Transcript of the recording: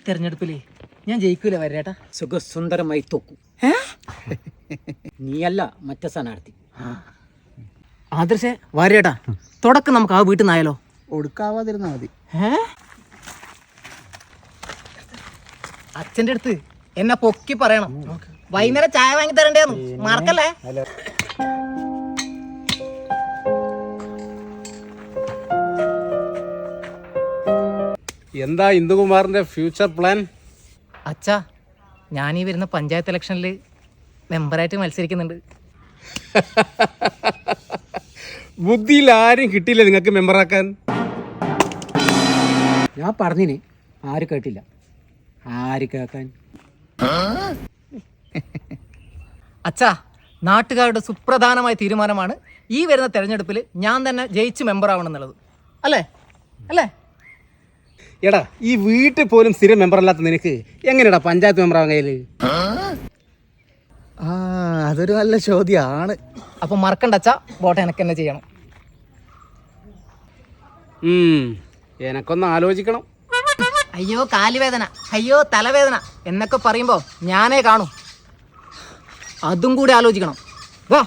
തെരഞ്ഞെടുപ്പില് ഞാൻ ജയിക്കൂല വരേട്ടാ. സുഖസുന്ദരമായി തോക്കൂ. നീയല്ല മറ്റേ സ്ഥാനാർത്ഥി. ആദർശേ വരേട്ടാ, തുടക്കം നമുക്ക് ആ വീട്ടിൽ നിന്നായാലോ? ഒടുക്കാവാതിരുന്നാ മതി. അച്ഛൻ്റെ അടുത്ത് എന്നെ പൊക്കി പറയണം. വൈകുന്നേരം ചായ വാങ്ങി തരണ്ടേന്ന് മറക്കല്ലേ. എന്താ ഇന്ദുകുമാറിന്റെ ഫ്യൂച്ചർ പ്ലാൻ? അച്ഛാ, ഞാനീ വരുന്ന പഞ്ചായത്ത് ഇലക്ഷനിൽ മെമ്പറായിട്ട് മത്സരിക്കുന്നുണ്ട്. ബുദ്ധിയിൽ ആരും കിട്ടിയില്ല നിങ്ങൾക്ക് മെമ്പറാക്കാൻ. ഞാൻ പറഞ്ഞിന്, ആര് കേട്ടില്ല. ആര് കേൾക്കാൻ? അച്ഛാ, നാട്ടുകാരുടെ സുപ്രധാനമായ തീരുമാനമാണ് ഈ വരുന്ന തെരഞ്ഞെടുപ്പിൽ ഞാൻ തന്നെ ജയിച്ച് മെമ്പറാവണം എന്നുള്ളത്. അല്ലേ അല്ലേ? എടാ, ഈ വീട്ടിൽ പോലും സ്ഥിരം മെമ്പർ അല്ലാത്ത നിനക്ക് എങ്ങനെയാടാ പഞ്ചായത്ത് മെമ്പറാവാൻ കയ്യില്? അതൊരു നല്ല ചോദ്യമാണ്. അപ്പം മറക്കണ്ട അച്ഛാ, വോട്ട് എനിക്ക് തന്നെ ചെയ്യണം. എനക്കൊന്ന് ആലോചിക്കണം. അയ്യോ കാലുവേദന, അയ്യോ തലവേദന എന്നൊക്കെ പറയുമ്പോൾ ഞാനേ കാണും. അതും കൂടി ആലോചിക്കണം. വാ.